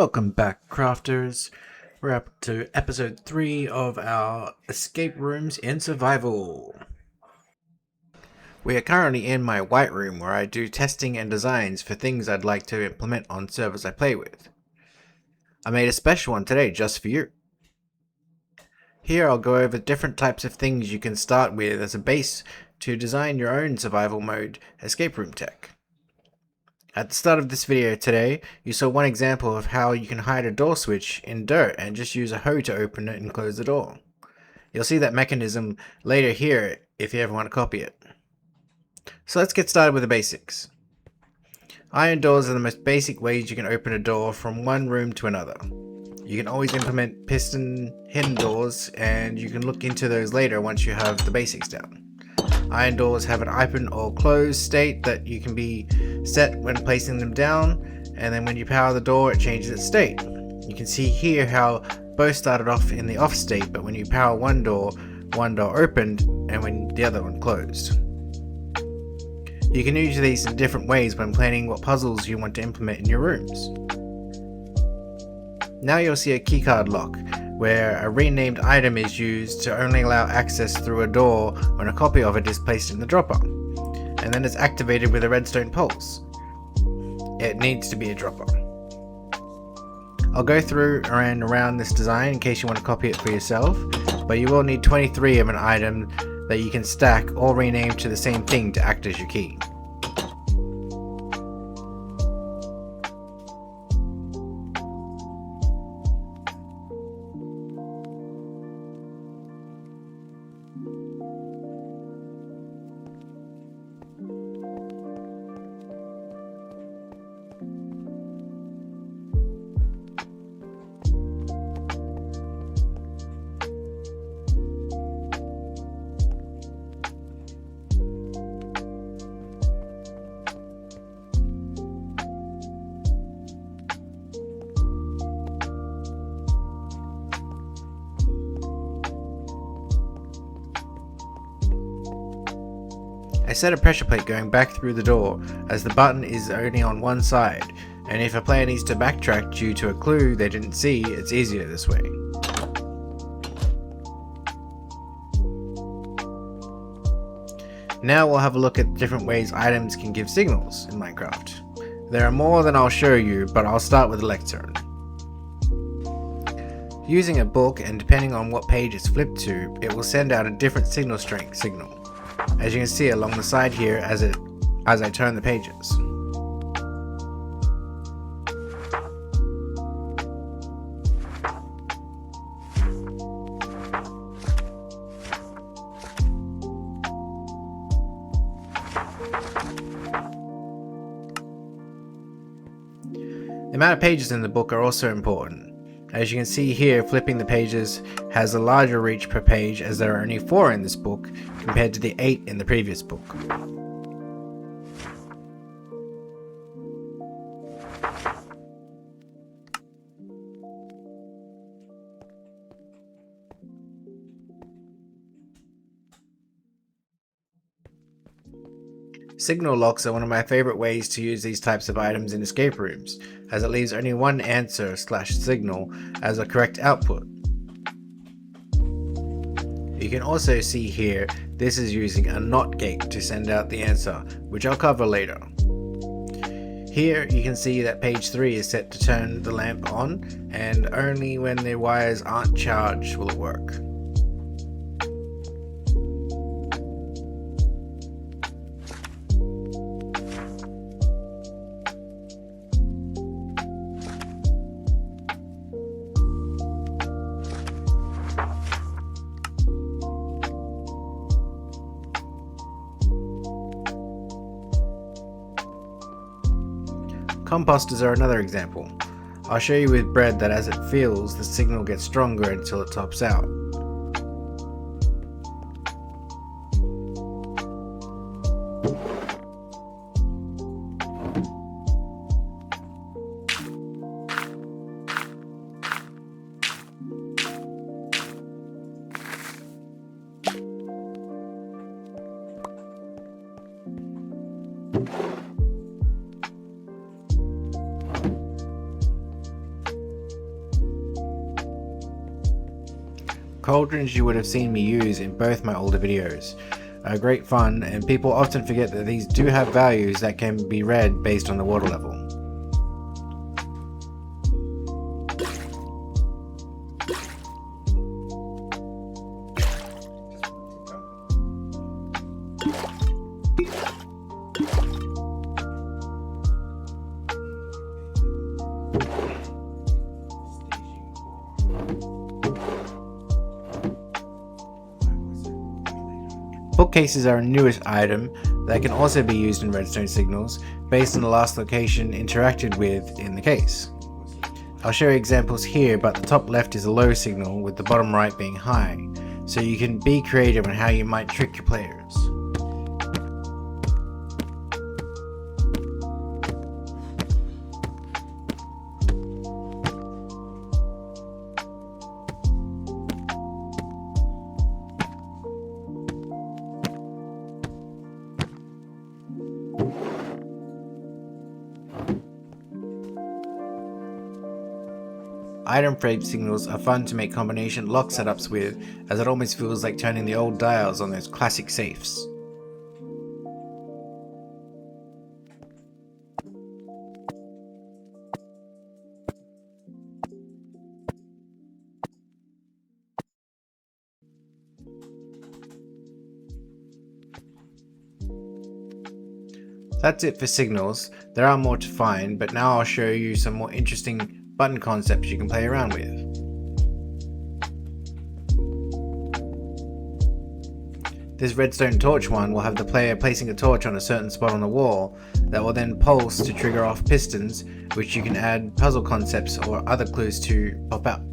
Welcome back, crafters. We're up to episode 3 of our escape rooms in survival. We are currently in my white room where I do testing and designs for things I'd like to implement on servers I play with. I made a special one today just for you. Here I'll go over different types of things you can start with as a base to design your own survival mode escape room tech. At the start of this video today, you saw one example of how you can hide a door switch in dirt and just use a hoe to open it and close the door. You'll see that mechanism later here if you ever want to copy it. So let's get started with the basics. Iron doors are the most basic ways you can open a door from one room to another. You can always implement piston hidden doors, and you can look into those later once you have the basics down. Iron doors have an open or closed state that you can be set when placing them down, and then when you power the door it changes its state. You can see here how both started off in the off state, but when you power one door opened and when the other one closed. You can use these in different ways when planning what puzzles you want to implement in your rooms. Now you'll see a keycard lock, where a renamed item is used to only allow access through a door when a copy of it is placed in the dropper, and then it's activated with a redstone pulse. It needs to be a dropper. I'll go through and around this design in case you want to copy it for yourself, but you will need 23 of an item that you can stack or rename to the same thing to act as your key. I set a pressure plate going back through the door, as the button is only on one side, and if a player needs to backtrack due to a clue they didn't see, it's easier this way. Now we'll have a look at different ways items can give signals in Minecraft. There are more than I'll show you, but I'll start with the lectern. Using a book, and depending on what page it's flipped to, it will send out a different signal strength signal, as you can see along the side here as I turn the pages. The amount of pages in the book are also important. As you can see here, flipping the pages has a larger reach per page, as there are only 4 in this book compared to the 8 in the previous book. Signal locks are one of my favorite ways to use these types of items in escape rooms, as it leaves only one answer/signal as a correct output. You can also see here, this is using a NOT gate to send out the answer, which I'll cover later. Here you can see that page 3 is set to turn the lamp on, and only when the wires aren't charged will it work. Composters are another example. I'll show you with bread that as it fills, the signal gets stronger until it tops out. Cauldrons you would have seen me use in both my older videos are great fun, and people often forget that these do have values that can be read based on the water level. Bookcases are a newest item that can also be used in redstone signals based on the last location interacted with in the case. I'll show you examples here, but the top left is a low signal with the bottom right being high, so you can be creative on how you might trick your players. Item frame signals are fun to make combination lock setups with, as it almost feels like turning the old dials on those classic safes. That's it for signals. There are more to find, but now I'll show you some more interesting button concepts you can play around with. This redstone torch one will have the player placing a torch on a certain spot on the wall that will then pulse to trigger off pistons, which you can add puzzle concepts or other clues to pop out.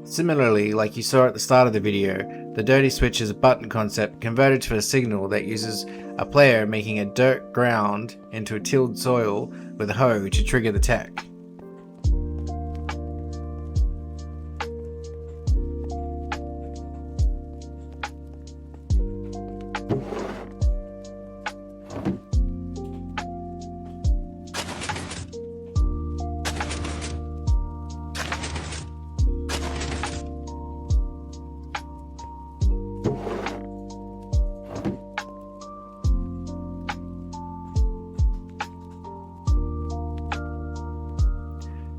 Similarly, like you saw at the start of the video, the dirty switch is a button concept converted to a signal that uses a player making a dirt ground into a tilled soil with a hoe to trigger the tech.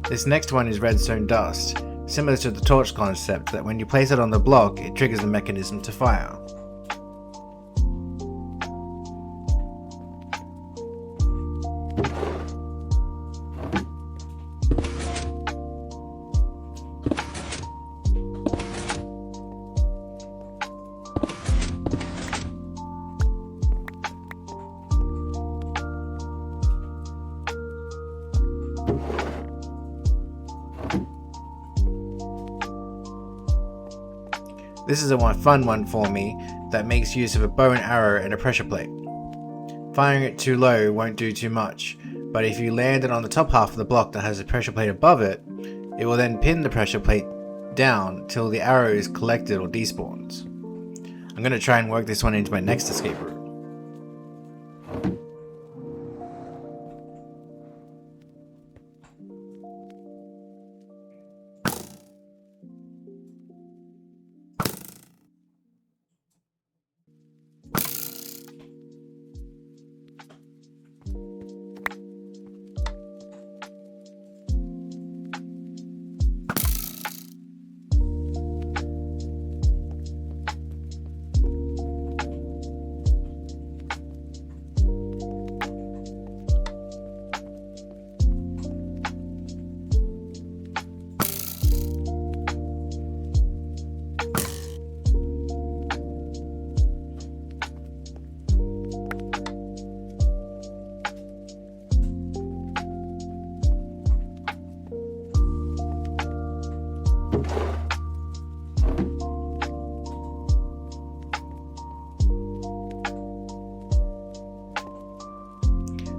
This next one is redstone dust, similar to the torch concept that when you place it on the block, it triggers the mechanism to fire. This is a fun one for me that makes use of a bow and arrow and a pressure plate. Firing it too low won't do too much, but if you land it on the top half of the block that has a pressure plate above it, it will then pin the pressure plate down till the arrow is collected or despawns. I'm going to try and work this one into my next escape route.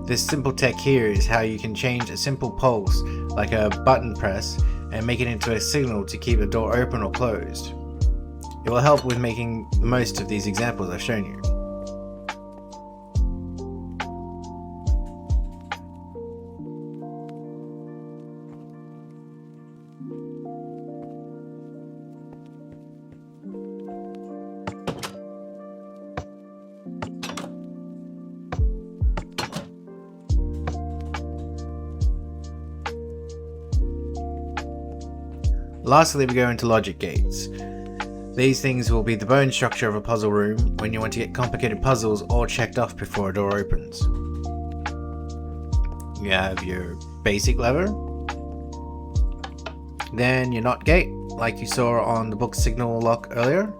This simple tech here is how you can change a simple pulse, like a button press, and make it into a signal to keep a door open or closed. It will help with making most of these examples I've shown you. Lastly, we go into logic gates. These things will be the bone structure of a puzzle room when you want to get complicated puzzles all checked off before a door opens. You have your basic lever, then your NOT gate, like you saw on the book signal lock earlier.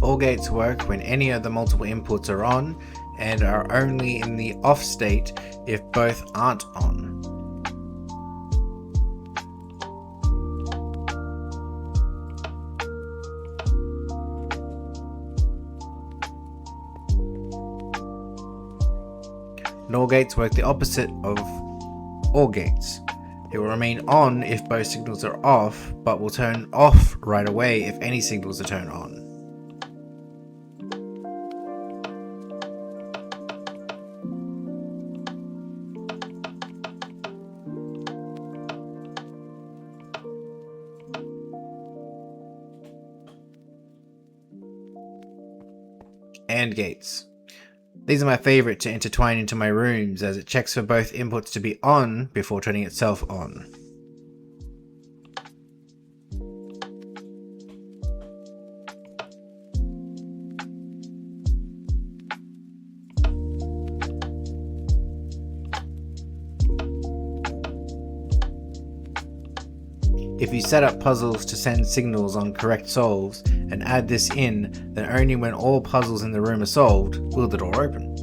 All gates work when any of the multiple inputs are on and are only in the off state if both aren't on. NOR gates work the opposite of OR gates. It will remain on if both signals are off, but will turn off right away if any signals are turned on. AND gates. These are my favorite to intertwine into my rooms as it checks for both inputs to be on before turning itself on. If you set up puzzles to send signals on correct solves and add this in, then only when all puzzles in the room are solved will the door open.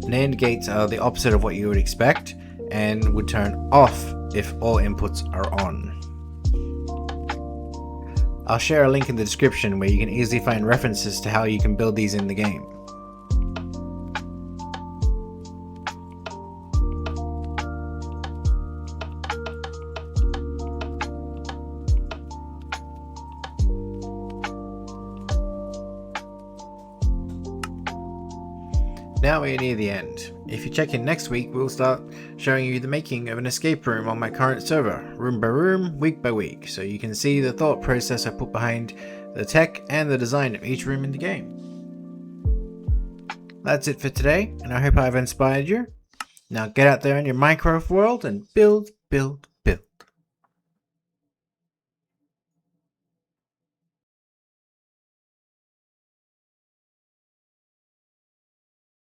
NAND gates are the opposite of what you would expect and would turn off if all inputs are on. I'll share a link in the description where you can easily find references to how you can build these in the game. Now we're near the end. If you check in next week, we'll start showing you the making of an escape room on my current server, room by room, week by week, so you can see the thought process I put behind the tech and the design of each room in the game. That's it for today, and I hope I've inspired you. Now get out there in your Minecraft world and build, build,